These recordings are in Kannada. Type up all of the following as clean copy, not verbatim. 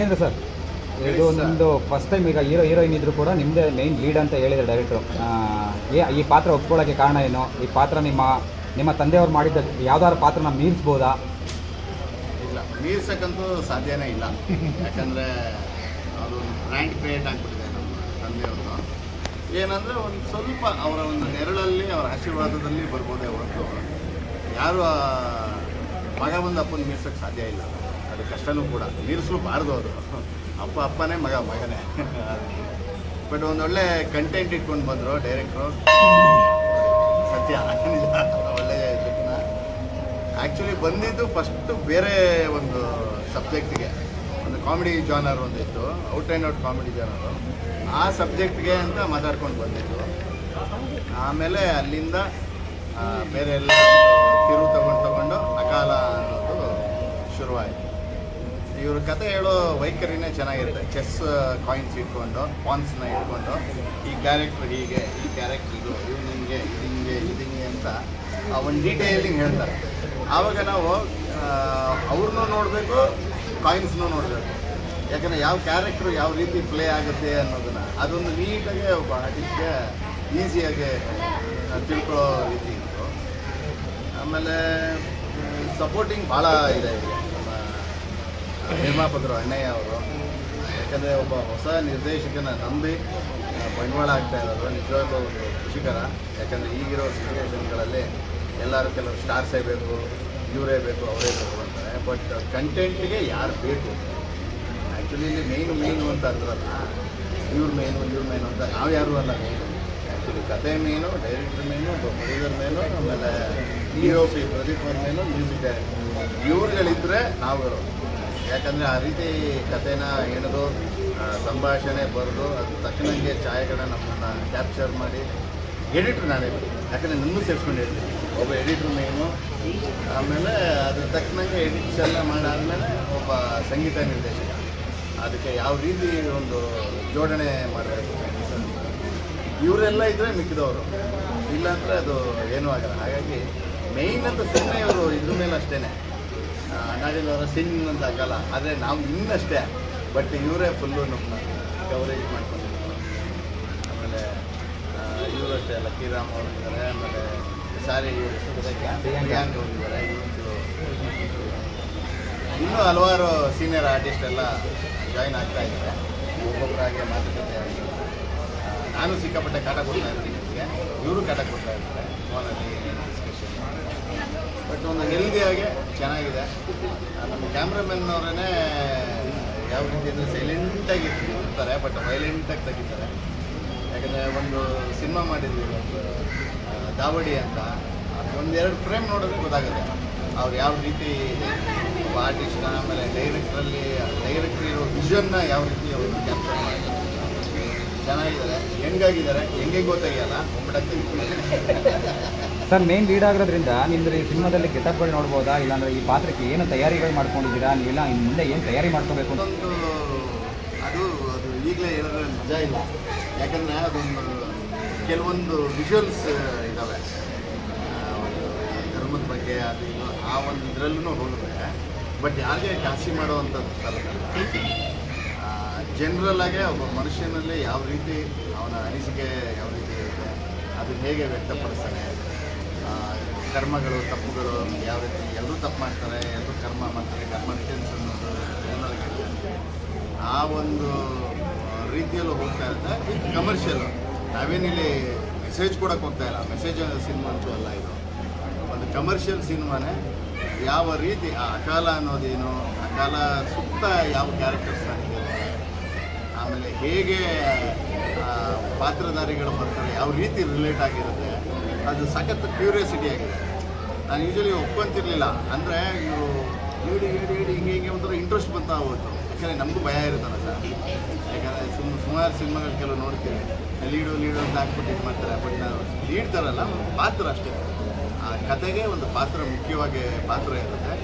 ಹೇಗೆ ಸರ್ ಇದು ನಿಮ್ಮದು ಫಸ್ಟ್ ಟೈಮ್ ಈಗ ಹೀರೋಯಿನ್ ಇದ್ದರೂ ಕೂಡ ನಿಮ್ಮದೇ ಮೇಯ್ನ್ ಲೀಡ್ ಅಂತ ಹೇಳಿದ್ರು ಡೈರೆಕ್ಟ್ರು. ಈ ಪಾತ್ರ ಒಪ್ಕೊಳ್ಳೋಕ್ಕೆ ಕಾರಣ ಏನು? ಈ ಪಾತ್ರ ನಿಮ್ಮ ತಂದೆಯವ್ರು ಮಾಡಿದ್ದ ಯಾವ್ದಾದ್ರು ಪಾತ್ರನ ಮೀರಿಸ್ಬೋದಾ? ಇಲ್ಲ, ಮೀರ್ಸಕ್ಕಂತೂ ಸಾಧ್ಯನೇ ಇಲ್ಲ. ಯಾಕಂದರೆ ಅದು ಬ್ರ್ಯಾಂಡ್ ಕ್ರಿಯೇಟ್ ಆಗಿಬಿಟ್ಟಿದೆ ನಮ್ಮ ತಂದೆಯವ್ರದ್ದು. ಏನಂದರೆ ಒಂದು ಸ್ವಲ್ಪ ಅವರ ಒಂದು ನೆರಳಲ್ಲಿ ಅವರ ಆಶೀರ್ವಾದದಲ್ಲಿ ಬರ್ಬೋದೇ ಹೊರತು ಯಾರು ಮಗ ಬಂದು ಅಪ್ಪನ ಮೀರ್ಸೋಕ್ಕೆ ಸಾಧ್ಯ ಇಲ್ಲ. ಅದು ಕಷ್ಟನೂ ಕೂಡ, ಮೀರಿಸಲೂಬಾರ್ದು. ಅದು ಅಪ್ಪನೇ ಮಗನೇ. ಬಟ್ ಒಂದೊಳ್ಳೆ ಕಂಟೆಂಟ್ ಇಟ್ಕೊಂಡು ಬಂದರು ಡೈರೆಕ್ಟ್ರು. ಸತ್ಯ ನಿಜ, ಒಳ್ಳೆ ಜನ. ಆ್ಯಕ್ಚುಲಿ ಬಂದಿದ್ದು ಫಸ್ಟು ಬೇರೆ ಒಂದು ಸಬ್ಜೆಕ್ಟಿಗೆ, ಒಂದು ಕಾಮಿಡಿ ಜಾನರ್ ಒಂದಿತ್ತು, out and out comedy genre. ಆ ಸಬ್ಜೆಕ್ಟ್ಗೆ ಅಂತ ಮಾತಾಡ್ಕೊಂಡು ಬಂದಿದ್ದು. ಆಮೇಲೆ ಅಲ್ಲಿಂದ ಬೇರೆ ಎಲ್ಲ ತಿರು ತಗೊಂಡು ಅಕಾಲ ಅನ್ನೋದು ಶುರುವಾಯಿತು. ಇವ್ರ ಕತೆ ಹೇಳೋ ವೈಖರಿನೇ ಚೆನ್ನಾಗಿರುತ್ತೆ. ಚೆಸ್ ಕಾಯಿನ್ಸ್ ಇಟ್ಕೊಂಡು, ಪಾನ್ಸ್ನ ಇಟ್ಕೊಂಡು, ಈ ಕ್ಯಾರೆಕ್ಟ್ರ್ ಹೀಗೆ, ಈ ಕ್ಯಾರೆಕ್ಟ್ರ್ ಇದು ಹಿಂಗೆ ಅಂತ ಒಂದು ಡೀಟೇಲಿಂಗ್ ಹೇಳ್ತಾರೆ. ಆವಾಗ ನಾವು ಅವ್ರನ್ನೂ ನೋಡಬೇಕು, ಕಾಯಿನ್ಸ್ನೂ ನೋಡಬೇಕು. ಯಾಕಂದರೆ ಯಾವ ಕ್ಯಾರೆಕ್ಟ್ರು ಯಾವ ರೀತಿ ಪ್ಲೇ ಆಗುತ್ತೆ ಅನ್ನೋದನ್ನು ಅದೊಂದು ನೀಟಾಗಿ ಒಬ್ಬ ಆರ್ಟಿಸ್ಟ್ಗೆ ಈಸಿಯಾಗಿ ತಿಳ್ಕೊಳ್ಳೋ ರೀತಿ ಇತ್ತು. ಆಮೇಲೆ ಸಪೋರ್ಟಿಂಗ್ ಭಾಳ ಇದೆ ಈಗ ನಮ್ಮ ನಿರ್ಮಾಪಕರು ಅಣ್ಣಯ್ಯ ಅವರು. ಯಾಕಂದರೆ ಒಬ್ಬ ಹೊಸ ನಿರ್ದೇಶಕನ ನಂಬಿ ಬಂಡವಾಳ ಆಗ್ತಾ ಇರೋದು ನಿಜವಾಗ್ಲೂ ಒಂದು ಖುಷಿಕರ. ಯಾಕಂದರೆ ಈಗಿರೋ ಸಿಚುವೇಶನ್ಗಳಲ್ಲಿ ಎಲ್ಲರೂ ಕೆಲವು ಸ್ಟಾರ್ಸೇ ಬೇಕು, ಇವರೇ ಬೇಕು, ಅವರೇ ಬೇಕು ಅಂತಾರೆ. ಬಟ್ ಕಂಟೆಂಟಿಗೆ ಯಾರು ಬೇಕು? ಆ್ಯಕ್ಚುಲಿ ಇಲ್ಲಿ ಮೇಯ್ನು ಅಂತ ಅಂದ್ರಲ್ಲ, ಇವ್ರ ಮೇನು ಅಂತ ನಾವು ಯಾರೂ ಅಲ್ಲ. ಮೇನು ಆ್ಯಕ್ಚುಲಿ ಕತೆ main, director main, producer main, ಆಮೇಲೆ DOP ಪ್ರದೀಪ್ ಅವ್ರ ಮೇನು, ಮ್ಯೂಸಿಕ್ ಡೈರೆಕ್ಟರ್. ಇವ್ರುಗಳಿದ್ದರೆ ನಾವು ಇರೋದು. ಯಾಕಂದರೆ ಆ ರೀತಿ ಕಥೆನ ಹೇಳೋದು, ಸಂಭಾಷಣೆ ಬರೆದು ಅದು ತಕ್ಕನಂಗೆ ಛಾಯೆಗಳನ್ನ ನಮ್ಮನ್ನು ಕ್ಯಾಪ್ಚರ್ ಮಾಡಿ ಎಡಿಟ್ರ್ ನಾನೇ ಬೇಕು. ಯಾಕಂದರೆ ನನ್ನೂ ಸೇರಿಸ್ಕೊಂಡು ಹೇಳ್ತೀನಿ, ಒಬ್ಬ ಎಡಿಟ್ರ್ ಮೇನು. ಆಮೇಲೆ ಅದ್ರ ತಕ್ಕನಂಗೆ ಎಡಿಟ್ಸ್ ಎಲ್ಲ ಮಾಡಾದಮೇಲೆ ಒಬ್ಬ ಸಂಗೀತ ನಿರ್ದೇಶಕ, ಅದಕ್ಕೆ ಯಾವ ರೀತಿ ಒಂದು ಜೋಡಣೆ ಮಾಡಬೇಕು. ಇವರೆಲ್ಲ ಇದ್ದರೆ ಮಿಕ್ಕಿದವರು, ಇಲ್ಲಾಂದರೆ ಅದು ಏನೂ ಆಗಲ್ಲ. ಹಾಗಾಗಿ ಮೇಯ್ನ್ ಅಂತ ಸುಮ್ಮನೆ ಇವರು ಇದ್ರ ಮೇಲೆ ಅಷ್ಟೇ, ನಾಡಿನವರ ಸಿನ್ ಅಂತ ಆಗಲ್ಲ. ಆದರೆ ನಾವು ಇನ್ನಷ್ಟೇ. ಬಟ್ ಇವರೇ ಫುಲ್ಲು ನಮ್ಮನ್ನ ಕವರೇಜ್ ಮಾಡ್ಕೊಂಡಿದ್ರು. ಆಮೇಲೆ ಇವರು ಅಷ್ಟೇ ಲಕ್ಕಿರಾಮ್ ಅವರು ಇದ್ದಾರೆ. ಆಮೇಲೆ ಸಾರಿ ಪ್ರಿಯಾಂಕ್ ಹೋಗಿದ್ದಾರೆ. ಇನ್ನೂ ಹಲವಾರು ಸೀನಿಯರ್ ಆರ್ಟಿಸ್ಟ್ ಎಲ್ಲ ಜಾಯಿನ್ ಆಗ್ತಾ ಇದ್ದಾರೆ. ಒಬ್ಬೊಬ್ಬರಾಗೆ ಮಾತುಕತೆ ಆಗಿ ನಾನು ಸಿಕ್ಕಾಪಟ್ಟೆ ಕಾಟ ಕೊಡ್ತಾ ಇರ್ತೀನಿ ಇವರಿಗೆ, ಇವರು ಕಾಟ ಕೊಡ್ತಾ ಇರ್ತಾರೆ ಫೋನಲ್ಲಿ ಡಿಸ್ಕಷನ್. ಬಟ್ ಒಂದು ಹೆಲ್ದಿಯಾಗೆ ಚೆನ್ನಾಗಿದೆ. ನಮ್ಮ ಕ್ಯಾಮ್ರಾಮನ್ ಅವರೇ ಯಾವ ರೀತಿ ಅಂದರೆ ಸೈಲೆಂಟಾಗಿ ಇರ್ತಾರೆ, ಬಟ್ ವೈಲೆಂಟಾಗಿ ತೆಗಿತಾರೆ. ಯಾಕಂದರೆ ಒಂದು ಸಿನಿಮಾ ಮಾಡಿದ್ವಿ, ಒಂದು ದಾವಡಿ ಅಂತ. ಒಂದೆರಡು ಫ್ರೇಮ್ ನೋಡಿದ್ರೆ ಗೊತ್ತಾಗುತ್ತೆ ಅವ್ರು ಯಾವ ರೀತಿ ಒಬ್ಬ ಆರ್ಟಿಸ್ಟ್ನ, ಆಮೇಲೆ ಡೈರೆಕ್ಟ್ರ್ ಇರೋ ವಿಷನ್ನ ಯಾವ ರೀತಿ ಅವರು ಕ್ಯಾಪ್ಚರ್ ಮಾಡಿದ್ದಾರೆ. ಚೆನ್ನಾಗಿದ್ದಾರೆ, ಹೆಂಗಾಗಿದ್ದಾರೆ, ಹೆಂಗೆ ಗೊತ್ತಾಗಿಲ್ಲ ಒಬ್ಬಡಕ್ಕೆ. ಸರ್ ಮೇನ್ ಲೀಡ್ ಆಗಿರೋದ್ರಿಂದ ನಿಮ್ಮದು ಈ ಸಿನಿಮಾದಲ್ಲಿ ಗೆಟಪ್ಗಳು ನೋಡ್ಬೋದಾ? ಇಲ್ಲಾಂದರೆ ಈ ಪಾತ್ರಕ್ಕೆ ಏನು ತಯಾರಿಗಳು ಮಾಡ್ಕೊಂಡಿದ್ದೀರಾ ನೀವೆಲ್ಲ? ಇನ್ನು ಮುಂದೆ ಏನು ತಯಾರಿ ಮಾಡ್ಕೋಬೇಕು? ಅದು ಈಗಲೇ ಹೇಳಿದ್ರೆ ಮಜಾ ಇಲ್ಲ. ಯಾಕಂದರೆ ಅದೊಂದು ಕೆಲವೊಂದು ವಿಷುವಲ್ಸ್ ಇದ್ದಾವೆ, ಒಂದು ಧರ್ಮದ ಬಗ್ಗೆ ಅದು ಇದು, ಆ ಒಂದು ಇದರಲ್ಲೂ ಹೋಗಿದ್ರೆ. ಬಟ್ ಯಾರಿಗೆ ಕಾಸಿ ಮಾಡೋವಂಥದ್ದು ಜನರಲ್ಲಾಗೆ ಒಬ್ಬ ಮನುಷ್ಯನಲ್ಲಿ ಯಾವ ರೀತಿ ಅವನ ಅನಿಸಿಕೆ ಯಾವ ರೀತಿ ಇರುತ್ತೆ, ಅದನ್ನು ಹೇಗೆ ವ್ಯಕ್ತಪಡಿಸ್ತಾನೆ, ಕರ್ಮಗಳು ತಪ್ಪುಗಳು ಯಾವ ರೀತಿ. ಎಲ್ಲರೂ ತಪ್ಪು ಮಾಡ್ತಾರೆ, ಎಲ್ಲರೂ ಕರ್ಮ ಮಾಡ್ತಾರೆ, ಕರ್ಮ ರಿಟರ್ನ್ಸ್ ಅನ್ನೋದು ಎಲ್ಲರಿಗಿದೆ. ಆ ಒಂದು ರೀತಿಯಲ್ಲೂ ಹೋಗ್ತಾ ಇರುತ್ತೆ. ವಿತ್ ಕಮರ್ಷಿಯಲ್, ನಾವೇನಿಲ್ಲಿ ಮೆಸೇಜ್ ಕೊಡೋಕ್ಕೆ ಹೋಗ್ತಾ ಇಲ್ಲ. ಮೆಸೇಜ್ ಸಿನಿಮಾ ಅಂತೂ ಅಲ್ಲ, ಇದು ಒಂದು ಕಮರ್ಷಿಯಲ್ ಸಿನಿಮಾನೇ. ಯಾವ ರೀತಿ ಆ ಅಕಾಲ ಅನ್ನೋದೇನು, ಅಕಾಲ ಸುತ್ತ ಯಾವ ಕ್ಯಾರೆಕ್ಟರ್ಸ್ ಆಗಿರುತ್ತೆ, ಆಮೇಲೆ ಹೇಗೆ ಪಾತ್ರಧಾರಿಗಳು ಬರ್ತಾರೆ, ಯಾವ ರೀತಿ ರಿಲೇಟ್ ಆಗಿರುತ್ತೆ, ಅದು ಸಖತ್ ಕ್ಯೂರಿಯಾಸಿಟಿ ಆಗಿದೆ. ನಾನು ಯೂಶಲಿ ಒಪ್ಕೊಂತಿರ್ಲಿಲ್ಲ. ಅಂದರೆ ಇವರು ಹೇಳಿ ಹಿಂಗೆ ಒಂಥರ ಇಂಟ್ರೆಸ್ಟ್ ಬಂತ ಹೋಗ್ತು. ಯಾಕಂದರೆ ನಮಗೂ ಭಯ ಇರುತ್ತಲ್ಲ ಸರ್. ಯಾಕಂದರೆ ಸುಮಾರು ಸಿನಿಮಾಗಳು ಕೆಲವು ನೋಡ್ತೀವಿ, ಲೀಡು ಅಂತ ಹಾಕ್ಬಿಟ್ಟು ಇದು ಮಾಡ್ತಾರೆ. ಬಟ್ ನಾವು ಲೀಡ್ ಥರಲ್ಲ, ಪಾತ್ರ ಅಷ್ಟೇ. ಆ ಕತೆಗೆ ಒಂದು ಪಾತ್ರ ಮುಖ್ಯವಾಗಿ ಪಾತ್ರ ಇರುತ್ತೆ.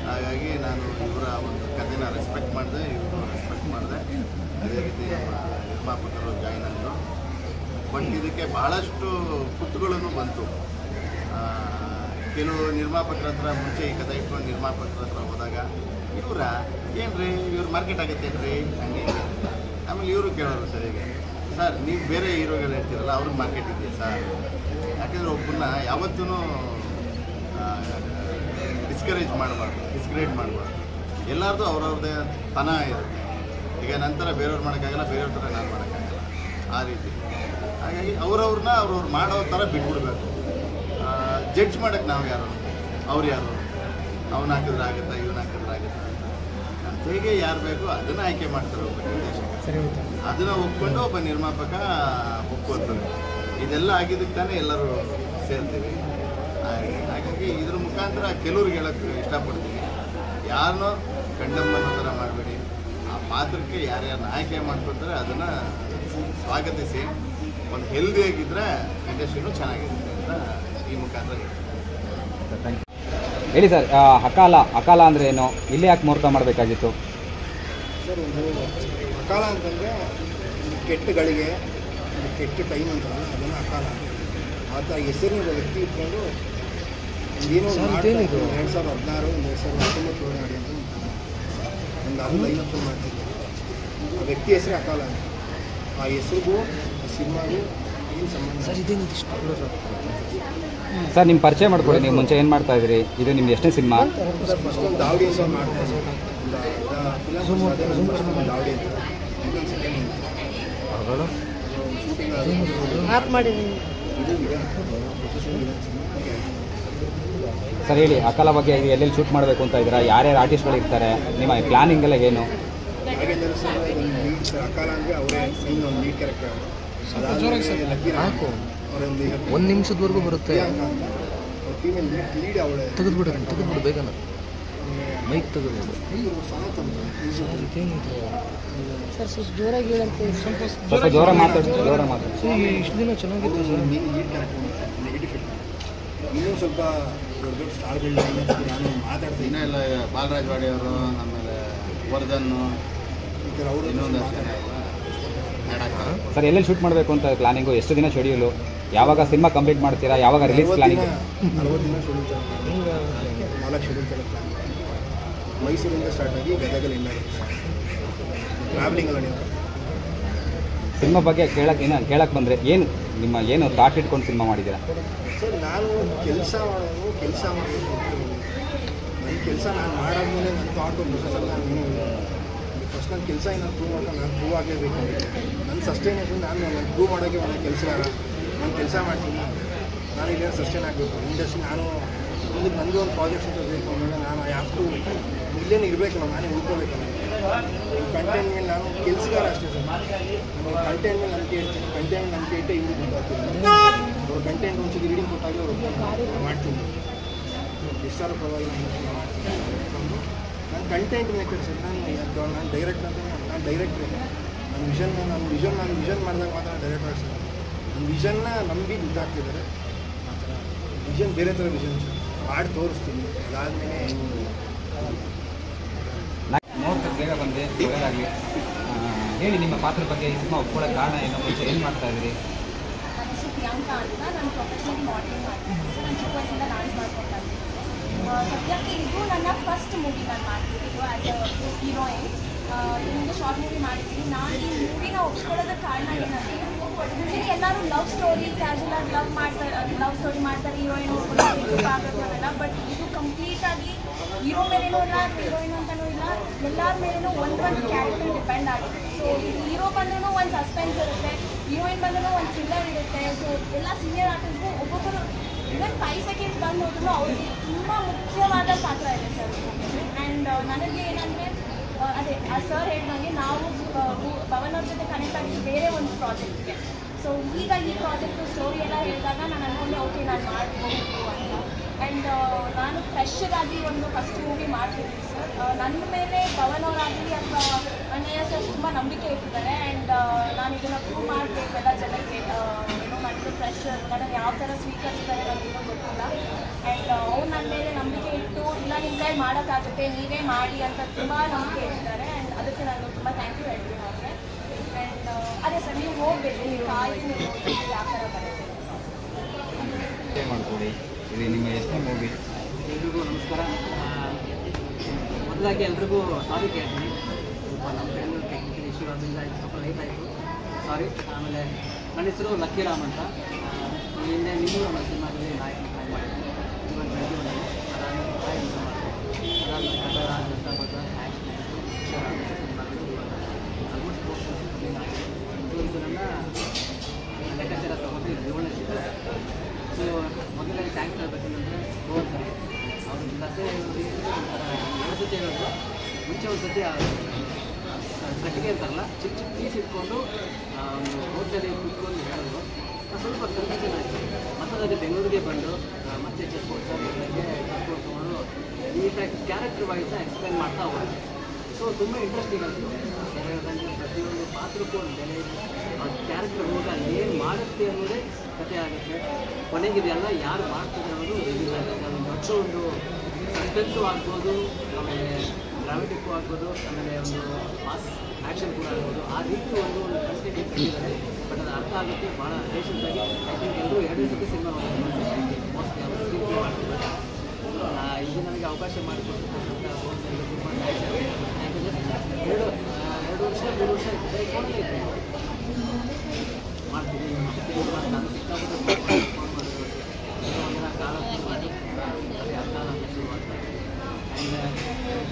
ಹಾಗಾಗಿ ನಾನು ಇವರ ಒಂದು ಕಥೆನ ರೆಸ್ಪೆಕ್ಟ್ ಮಾಡಿದೆ, ಇವರು ರೆಸ್ಪೆಕ್ಟ್ ಮಾಡಿದೆ. ಅದೇ ರೀತಿ ನಿರ್ಮಾಪಕರು ಜಾಯಿನ್ ಆದರು. ಬಟ್ ಇದಕ್ಕೆ ಭಾಳಷ್ಟು ಕುತ್ತುಗಳನ್ನು ಬಂತು. ಕೆಲವು ನಿರ್ಮಾಪಕರ ಹತ್ರ ಮುಂಚೆ ಈ ಕಥೆ ಇಟ್ಕೊಂಡು ನಿರ್ಮಾಪಕರ ಹತ್ರ ಹೋದಾಗ ಇವರ ಏನ್ರಿ ಇವ್ರು ಮಾರ್ಕೆಟ್ ಆಗತ್ತೇನ್ರಿ ಹಂಗೆ ಆಮೇಲೆ ಇವರು ಕೇಳೋರು ಸರಿಗೆ ಸರ್ ನೀವು ಬೇರೆ ಹೀರೋಗಳು ಹೇಳ್ತೀರಲ್ಲ ಅವ್ರಿಗೆ ಮಾರ್ಕೆಟ್ ಇದೆಯಾ ಸರ್ ಯಾಕೆಂದರೆ ಒಬ್ಬನ್ನ ಯಾವತ್ತೂ ಡಿಸ್ಕರೇಜ್ ಮಾಡಬಾರ್ದು ಎಲ್ಲರದು ಅವ್ರವ್ರದ್ದೇ ತನ ಇರುತ್ತೆ. ಈಗ ನಂತರ ಬೇರೆಯವ್ರು ಮಾಡೋಕ್ಕಾಗಲ್ಲ, ಬೇರೆಯವ್ರ ಥರ ನಾನು ಮಾಡೋಕ್ಕಾಗಲ್ಲ, ಆ ರೀತಿ. ಹಾಗಾಗಿ ಅವ್ರವ್ರನ್ನ ಅವ್ರವ್ರು ಮಾಡೋ ಥರ ಬಿಟ್ಬಿಡ್ಬೇಕು. ಜಡ್ಜ್ ಮಾಡೋಕ್ಕೆ ನಾವು ಯಾರು, ಅವ್ರು ಯಾರು, ಅವನು ಹಾಕಿದ್ರೆ ಆಗುತ್ತಾ, ಇವನು ಹಾಕಿದ್ರೆ ಆಗುತ್ತಾ ಅಂತ ಹೇಗೆ ಯಾರು ಬೇಕು ಅದನ್ನು ಆಯ್ಕೆ ಮಾಡ್ತಾರೆ ಒಬ್ಬ ನಿರ್ದೇಶಕ. ಅದನ್ನು ಒಪ್ಕೊಂಡು ಒಬ್ಬ ನಿರ್ಮಾಪಕ ಒಪ್ಕೊಳ್ತಾರೆ. ಇದೆಲ್ಲ ಆಗಿದ್ದಕ್ಕೆ ತಾನೇ ಎಲ್ಲರೂ ಸೇರ್ತೀವಿ. ಹಾಗಾಗಿ ಇದ್ರ ಮುಖಾಂತರ ಕೆಲವ್ರಿಗೆ ಹೇಳೋಕ್ಕೆ ಇಷ್ಟಪಡ್ತೀನಿ, ಯಾರನ್ನೋ ಕಂಡಮ್ಮನ ಥರ ಮಾಡಬೇಡಿ. ಆ ಪಾತ್ರಕ್ಕೆ ಯಾರ್ಯಾರನ್ನ ಆಯ್ಕೆ ಮಾಡ್ಕೊಳ್ತಾರೆ ಅದನ್ನು ಸ್ವಾಗತಿಸಿ ಒಂದು ಹೆಲ್ದಿಯಾಗಿದ್ದರೆ ಇಂಡಸ್ಟ್ರಿನೂ ಚೆನ್ನಾಗಿರುತ್ತೆ ಅಂತ ಈ ಮುಖಾಂತರ ಹೇಳ್ತೀನಿ. ಹೇಳಿ ಸರ್, ಅಕಾಲ ಅಂದರೆ ಏನು, ಇಲ್ಲಿ ಯಾಕೆ ಮುಹೂರ್ತ ಮಾಡಬೇಕಾಗಿತ್ತು ಸರ್? ಒಂದು ಅಕಾಲ ಅಂತಂದರೆ ಕೆಟ್ಟಗಳಿಗೆ ಕೆಟ್ಟ ಟೈಮ್ ಅಂತಲ್ಲ, ಅದನ್ನು ಅಕಾಲ ಆತ ಹೆಸರಿನ ವ್ಯಕ್ತಿ ಇಟ್ಕೊಂಡು ಏನೋ 2016 2019 ಮಾಡಿ ಅಂತ ಒಂದು 5 ವರ್ಷ ಮಾಡ್ತಿದ್ದೆ. ಆ ವ್ಯಕ್ತಿ ಹೆಸರೇ ಅಕಾಲ ಅಂತ. ಆ ಹೆಸರಿಗೂ ಆ ಸಿನಿಮಾಗೂ ಏನು ಸಂಬಂಧ ಸರ್? ಇದೇನಿದೆ ಸರ್? ನಿಮ್ಮ ಪರಿಚಯ ಮಾಡ್ಕೊಳ್ಳಿ, ನೀವು ಮುಂಚೆ ಏನು ಮಾಡ್ತಾ ಇದ್ರಿ, ಇದು ನಿಮ್ದು ಎಷ್ಟನೇ ಸಿನಿಮಾ? ಸರ್ ಫಸ್ಟ್ ಒಂದು ದಾವಡಿ ಸಹ ಮಾಡ್ತಾ ಸರ್, ದಾವಡಿ ಅಂತ ಇನ್ನೊಂದು ಸೆಕೆಂಡ್ ಸರ್ ಹೇಳಿ, ಅಕಾಲ ಬಗ್ಗೆ ಎಲ್ಲೆಲ್ಲಿ ಶೂಟ್ ಮಾಡಬೇಕು ಅಂತ ಇದ್ದೀರಾ, ಯಾರ್ಯಾರು ಆರ್ಟಿಸ್ಟ್ಗಳು ಇರ್ತಾರೆ, ನಿಮ್ಮ ಪ್ಲಾನಿಂಗ್ ಎಲ್ಲ ಏನು? ಹಾಗೆಂದರೆ ಸರ್ ಲೀಡ್ ಅಕಾಲ ಅಂದರೆ ಅವರೇ ಮೇನ್ ಒಂದು ಲೀಡ್ ಕ್ಯಾರೆಕ್ಟರ್. ಅವರೊಂದು 1 ನಿಮಿಷದವರೆಗೂ ಬರುತ್ತೆ. ಫೀಮೇಲ್ ಲೀಡ್ ಅವಳೆ. ತೆಗೆದ್ಬಿಡು ಬೇಗ, ಮೈಕ್ ತೆಗೆದ್ಬಿಡು. ಸರ್ ಸ್ವಲ್ಪ ಜೋರಾಗಿ ಹೇಳಂತೆ, ಸ್ವಲ್ಪ ಜೋರಾಗಿ ಮಾತಾಡಿ. ಇಷ್ಟು ದಿನ ಚೆನ್ನಾಗಿತ್ತು sir. Main lead character negative film. ಇನ್ನೂ ಸ್ವಲ್ಪ ದೊಡ್ಡ ದೊಡ್ಡ ಸ್ಟಾರ್ಗಳು ನಾನು ಮಾತಾಡ್ತೀನಿ. ಇನ್ನೂ ಎಲ್ಲ ಬಾಲರಾಜ್ ವಾಡಿ ಅವರು, ಆಮೇಲೆ ವರ್ಧನ್ನು, ಈ ಥರ ಅವರು ಇನ್ನೊಂದು ಸರ್ ಎಲ್ಲೆಲ್ಲಿ ಶೂಟ್ ಮಾಡಬೇಕು ಅಂತ ಪ್ಲಾನಿಂಗು, ಎಷ್ಟು ದಿನ ಶೆಡ್ಯೂಲು, ಯಾವಾಗ ಸಿನಿಮಾ ಕಂಪ್ಲೀಟ್ ಮಾಡ್ತೀರಾ, ಯಾವಾಗ ರಿಲೀಸ್ ಪ್ಲಾನಿಂಗ್? 40 ದಿನ ಶೆಡ್ಯೂಲ್ ಚಾಲ, 4 ಶೆಡ್ಯೂಲ್ ಚಾಲ ಪ್ಲಾನ್. ಮೈಸೂರಿಂದ ಸ್ಟಾರ್ಟ್ ಆಗಿ ಗದಗಲ್ಲಿ ಇಲ್ಲ ಟ್ರಾವೆಲಿಂಗ್ ಎಲ್ಲ ನೀವು. ಸಿನಿಮಾ ಬಗ್ಗೆ ಕೇಳಕ್ಕೆ ಬಂದರೆ ಏನು ಥಾಟ್ ಇಟ್ಕೊಂಡು ಸಿನಿಮಾ ಮಾಡಿದ್ದೀರಾ? ಸರ್ ನಾನು ಕೆಲಸ ಮಾಡಬೇಕು. ನನ್ನ ಕೆಲಸ ನಾನು ಮಾಡಾದ್ಮೇಲೆ ನನ್ನ ಥಾಟ್ ಪ್ರೊಸೆಸಲ್ಲಿ ನಾನು ಫಸ್ಟ್ ನನ್ನ ಕೆಲಸ ಏನಾದ್ರು ಪ್ರೂವ್ ಮಾಡ್ಕೊಂಡು ನಾನು ಪ್ರೂವ್ ಆಗಲೇಬೇಕು. ನನ್ನ ಸಸ್ಟೈನೇಷನ್ ನಾನು ಪ್ರೂವ್ ಮಾಡೋಕ್ಕೆ ಒಂದು ಕೆಲಸಗಾರ, ನಾನು ಕೆಲಸ ಮಾಡ್ತೀನಿ, ನಾನು ಇಲ್ಲೇನು ಸಸ್ಟೈನ್ ಆಗಬೇಕು ಇಂಡಸ್ಟ್ರಿ. ನಾನು ಮುಂದಕ್ಕೆ ನನಗೂ ಒಂದು ಪ್ರಾಜೆಕ್ಟ್ಸ್ ಅಂತ ಬೇಕು ಅಂದರೆ ನಾನು ಯಾವತ್ತೂ ಇಲ್ಲೇನು ಇರಬೇಕಲ್ಲ, ನಾನೇ ಉಳ್ಕೋಬೇಕಲ್ಲ. ಕಂಟೆಂಟ್ ಮೇಲೆ ನಾನು ಕೆಲಸಗಾರ ಅಷ್ಟೇ ಸರ್. ನಾನು ಕಂಟೆಂಟ್ ಮೇಲೆ ನಂಬಿಕೆ ಇರ್ತೀನಿ, ಕಂಟೆಂಟ್ ನಂಬಿಕೆ ಇಟ್ಟೆ ಇವ್ರು ಗೊತ್ತಾಗ್ತೀನಿ. ಅವ್ರ ಕಂಟೆಂಟ್ ಒಂದ್ಸತಿ ರೀಡಿಂಗ್ ಕೊಟ್ಟಾಗ ಅವ್ರು ಮಾಡ್ತೀನಿ, ಎಷ್ಟಾರ ಪರವಾಗಿಲ್ಲ ಮಾಡ್ತೀನಿ. ನಾನು ಕಂಟೆಂಟ್ ಮೇಕರ್ ಸರ್. ನಾನು ಡೈರೆಕ್ಟ್ ಅಂತ ನಾನು ಡೈರೆಕ್ಟ್ರೆ. ನನ್ನ ವಿಷನ್ ಮಾಡಿದಾಗ ಮಾತ್ರ ಡೈರೆಕ್ಟರ್ ಸರ್. ನನ್ನ ವಿಷನ್ನ ನಂಬಿ ದುಡ್ಡಾಗ್ತಿದ್ದಾರೆ. ಆ ಥರ ವಿಷನ್ ಬೇರೆ ಥರ ವಿಷನ್ ಸರ್, ಮಾಡಿ ತೋರಿಸ್ತೀನಿ. ಅದಾದಮೇಲೆ ನೋಡ್ತಾರೆ ಬೇಗ ಬಂದೆ, ಒಳ್ಳೆಯದಾಗಲಿ. ಹೇಳಿ ನಿಮ್ಮ ಪಾತ್ರದ ಬಗ್ಗೆ, ಈ ಸಿನಿಮಾ ಒಪ್ಕೊಳ್ಳೋಕೆ ಕಾರಣ ಏನು, ಮುಂಚೆ ಏನು ಮಾಡ್ತಾ ಇದ್ರಿ? ಪ್ರಿಯಾಂಕಾ ಅಂತ, ನಾನು ಪ್ರೊಫೆಷನಲ್ ಮಾಡೆಲಿಂಗ್ ಮಾಡ್ತೀನಿ. ನಾನು ಚಿಕ್ಕ ವಯಸ್ಸಿಂದ ಡ್ಯಾನ್ಸ್ ಮಾಡ್ಕೊತಾ ಇದ್ದೀನಿ. ಸದ್ಯಕ್ಕೆ ಇದು ನನ್ನ ಫಸ್ಟ್ ಮೂವಿ ನಾನು ಮಾಡ್ತಿದ್ದು ಆ್ಯಸ್ ಅ ಹೀರೋಯಿನ್. ನಿಮಗೆ ಶಾರ್ಟ್ ಮೂವಿ ಮಾಡಿದ್ದೀನಿ. ನಾನು ಈ ಮೂವಿನ ಒಪ್ಕೊಳ್ಳೋದಕ್ಕೆ ಕಾರಣ ಏನಂದರೆ, ಯೂಶಲಿ ಎಲ್ಲರೂ love story casual love story ಮಾಡ್ತಾರೆ, ಹೀರೋಯಿನ್ ಆಗೋದು ಅವೆಲ್ಲ. ಬಟ್ ಇದು ಕಂಪ್ಲೀಟಾಗಿ ಹೀರೋ ಮೇಲೇನೂ ಇಲ್ಲ, ಹೀರೋಯಿನ್ ಅಂತಲೂ ಇಲ್ಲ, ಎಲ್ಲರ ಮೇಲೇನೂ ಒಂದೊಂದು ಕ್ಯಾರೆಕ್ಟರ್ ಡಿಪೆಂಡ್ ಆಗಿದೆ. ಸೊ ಹೀರೋ ಬಂದ್ರೂ ಒಂದು ಸಸ್ಪೆನ್ಸ್ ಇರುತ್ತೆ, ಹೀರೋಯಿನ್ ಬಂದ್ರೂ ಒಂದು ಥ್ರಿಲ್ಲರ್ ಇರುತ್ತೆ. ಸೊ ಎಲ್ಲ ಸೀನಿಯರ್ ಆರ್ಟಿಸ್ಟ್ಗೂ ಒಬ್ಬೊಬ್ಬರು ಇವನ್ 5 ಸೆಕೆಂಡ್ಸ್ ಬಂದು ಹೋದ್ರೂ ಅವ್ರಿಗೆ ತುಂಬ ಮುಖ್ಯವಾದ ಪಾತ್ರ ಇದೆ ಸರ್. ಆ್ಯಂಡ್ ನನಗೆ ಏನಂದರೆ ಅದೇ ಆ ಸರ್ ಹೇಳಿದಂಗೆ ನಾವು ಪವನ್ ಅವ್ರ ಜೊತೆ ಕನೆಕ್ಟ್ ಆಗಿದ್ದು ಬೇರೆ ಒಂದು ಪ್ರಾಜೆಕ್ಟ್ಗೆ. ಸೊ ಈಗ ಈ ಪ್ರಾಜೆಕ್ಟು ಸ್ಟೋರಿ ಎಲ್ಲ ಹೇಳಿದಾಗ ನಾನು ಅಂದ್ಕೊಂಡೆ ಓಕೆ ನಾನು ಮಾಡ್ಬೋದು ಅಂತ. ಆ್ಯಂಡ್ ನಾನು ಫ್ರೆಶ್ಶಾಗಿ ಒಂದು ಫಸ್ಟ್ ಮೂವಿ ಮಾಡ್ತಿದ್ದೀನಿ ಸರ್. ನನ್ನ ಮೇಲೆ ಪವನ್ ಅವರಾಗಲಿ ಅಥವಾ ಅಣ್ಣಯ್ಯ ಸರ್ ತುಂಬ ನಂಬಿಕೆ ಇಟ್ಟಿದ್ದಾರೆ. ಆ್ಯಂಡ್ ನಾನು ಇದನ್ನು ಪ್ರೂವ್ ಮಾಡಬೇಕು ಎಲ್ಲ ಜನಕ್ಕೆ. ಏನೋ ನನಗೆ ಫ್ರೆಶ್ ನನ್ನನ್ನು ಯಾವ ಥರ ಸ್ವೀಕರಿಸ್ತಾರೆ ನನಗೇನೋ ಗೊತ್ತಿಲ್ಲ. ಆ್ಯಂಡ್ ಅವ್ರು ನನ್ನ ಮೇಲೆ ನಂಬಿಕೆ ಇಟ್ಟು ಇಲ್ಲ ನಿಮ್ಮ ಕೈ ಮಾಡೋಕ್ಕಾಗುತ್ತೆ, ನೀವೇ ಮಾಡಿ ಅಂತ ತುಂಬ ನಂಬಿಕೆ ಇಟ್ಟಿದ್ದಾರೆ. ಆ್ಯಂಡ್ ಅದಕ್ಕೆ ನಾನು ತುಂಬ ಥ್ಯಾಂಕ್ ಯು ಹೇಳ್ತೀನಿ ಅವ್ರಿಗೆ. ಆ್ಯಂಡ್ ಅದೇ ಸರ್, ನೀವು ಹೋಗಬೇಕು, ನೀವು ಕಾಯಿ ನೀವು ಹೋಗ್ಬೇಕು ಯಾವ ಥರ ಬರುತ್ತೆ ಮಾಡ್ಕೊಡಿ. ಇದು ನಿಮ್ಮ ಎಷ್ಟನೇ ಮೂವಿ? ಎಲ್ರಿಗೂ ನಮಸ್ಕಾರ. ಮೊದಲಾಗಿ ಎಲ್ರಿಗೂ ಸಾರಿ ಕೇಳ್ತೀನಿ, ಸ್ವಲ್ಪ ನಮ್ಮ ಫ್ರೆಂಡ್ ಟೆಕ್ನಿಕಲ್ ಇಶ್ಯೂ ಅದರಿಂದ ಸ್ವಲ್ಪ ಲೇಟ್ ಆಯಿತು, ಸಾರಿ. ಆಮೇಲೆ ನನ್ನ ಹೆಸರು ಲಕ್ಕಿ ರಾಮ್ ಅಂತ. ಈ ಹಿಂದೆ ನೀವು ನಮ್ಮ ಸಿನಿಮಾದಲ್ಲಿ ನಾಯಕನ ಟ್ರೈ ಮಾಡಿದ್ದೆ, ಇವಾಗ ಬೆಳಗ್ಗೆ ಬಂದಿದೆ. ಅದಾದಮೇಲೆ ಟ್ರೈ ಮಾಡಿದೆ, ಅದಾದಮೇಲೆ ಕನ್ನಡ ಜನತಾ ಬಜಾರ್ ಆ್ಯಕ್ಷನ್ ಸಿನಿಮಾಗಳು ಇವಾಗ ಆಲ್ಮೋಸ್ಟ್ ಕಂಪ್ಲೀಟ್ ಆಗಿದೆ. ಸೊ ಇದು ನನ್ನ ಲೆಕ್ಕಾಚಾರ ತಗೊಂಡು ಜೀವನಶಿಪ್. ಸೊ ಮೊದಲನೇ ಥ್ಯಾಂಕ್ಸ್ ಹೇಳ್ಬೇಕಂದ್ರೆ ಗೋಲ್ ಸರಿ, ಅವ್ರ ಕಥೆ ಒಂಥರ 2 ಸತಿ ಹೇಳೋದು. ಮುಂಚೆ ಒಂದು ಸತಿ ಕಟ್ಟಿಗೆ ಅಂತಾರಲ್ಲ, ಚಿಕ್ಕ ಚಿಕ್ಕ ಪೀಸ್ ಇಟ್ಕೊಂಡು ಒಂದು ಹೋಟೆಲ್ ಕುತ್ಕೊಂಡು ಹೇಳೋದು. ಸ್ವಲ್ಪ ಕನ್ಫ್ಯೂಷನ್ ಆಯಿತು. ಮತ್ತೊಂದು ಬೆಂಗಳೂರಿಗೆ ಬಂದು ಮತ್ತೆ ಚೆಸ್ ಬಗ್ಗೆ ತೊಗೊಂಡು ನೀಟಾಗಿ ಕ್ಯಾರೆಕ್ಟರ್ ವೈಸ್ನ ಎಕ್ಸ್ಪ್ಲೈನ್ ಮಾಡ್ತಾ ಹೋಗೋದು. ಸೊ ತುಂಬ ಇಂಟ್ರೆಸ್ಟಿಂಗ್ ಆಯಿತು. ಹೇಳ್ದಂಗೆ ಪ್ರತಿಯೊಂದು ಪಾತ್ರಕ್ಕೂ ಒಂದು ಬೆಲೆ ಇದೆ. ಆ ಕ್ಯಾರೆಕ್ಟರ್ ಹೋಗ ಏನು ಮಾಡುತ್ತೆ ಅನ್ನೋದೇ ಕಥೆ ಆಗುತ್ತೆ. ಕೊನೆಗಿದೆಲ್ಲ ಯಾರು ಮಾಡ್ತಾರೆ ಅನ್ನೋದು ರಿಲೀಸ್ ಆಗುತ್ತೆ. ಅದು ದೊಡ್ಡ ಒಂದು ಸಸ್ಪೆನ್ಸು ಆಗ್ಬೋದು, ಆಮೇಲೆ ಡ್ರಾಮೆಟಿಕ್ಕು ಆಗ್ಬೋದು, ಆಮೇಲೆ ಒಂದು ಮಾಸ್ ಆ್ಯಕ್ಷನ್ ಕೂಡ ಆಗ್ಬೋದು. ಆ ರೀತಿ ಒಂದು ಕಂಟೆಂಟ್ ಇಟ್ಟಿದ್ದಾರೆ. ಬಟ್ ಅದು ಅರ್ಥ ಆಗುತ್ತೆ ಭಾಳ ಪೇಷನ್ಸ್ ಆಗಿ. ಐ ಥಿಂಕ್ ಎಲ್ಲರೂ 2 ಸತಿ ಸಿನಿಮಾ ಮೋಸ್ಟ್ಲಿ ಅವರು ಸ್ಕ್ರೀನ್ ಪ್ಲೇ ಮಾಡ್ತಿದ್ದಾರೆ. ಇದು ನನಗೆ ಅವಕಾಶ ಮಾಡಿಕೊಟ್ಟಿರ್ತಕ್ಕಂಥ ಗೋಲ್ಸರಿಗೆ ತುಂಬ ಥ್ಯಾಂಕ್ಸ್. 2 ವರ್ಷ 3 ವರ್ಷ ಫೋನಲ್ಲಿ ಇದ್ದೆ ಮಾಡ್ತೀನಿ ನಾನು ಸಿಕ್ಕಾಪಟ್ಟೆ ಫೋನ್ ಮಾಡೋದು. ಒಂದಿನ ಕಾಲ ಮಾಡಿ ಅದೇ ಅರ್ಥ ಆಗಕ್ಕೆ ಶುರುವಾಗ್ತದೆ. ಆ್ಯಂಡ್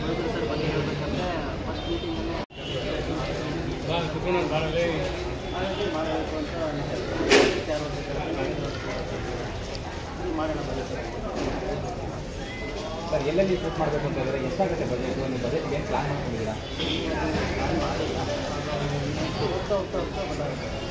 ಪ್ರೊಡ್ಯೂಸರ್ ಸರ್ ಬಗ್ಗೆ ಹೇಳಬೇಕಂದ್ರೆ ಫಸ್ಟ್ ಮೀಟಿಂಗಲ್ಲೇ ಮಾಡಬೇಕು ಅಂತ ಮಾಡೋಣ ಸರ್ ಎಲ್ಲೆಲ್ಲಿ ಶೂಟ್ ಮಾಡಬೇಕು ಅಂತ ಹೇಳಿದ್ರೆ ಎಷ್ಟಾಗುತ್ತೆ ಬಜೆಟ್? ನೀವು ಬಜೆಟ್ ಏನು ಪ್ಲಾನ್ ಮಾಡ್ಕೊಂಡಿದ್ದೀರಾ? ಹೋಗ್ತಾ ಗೊತ್ತಾಗುತ್ತೆ.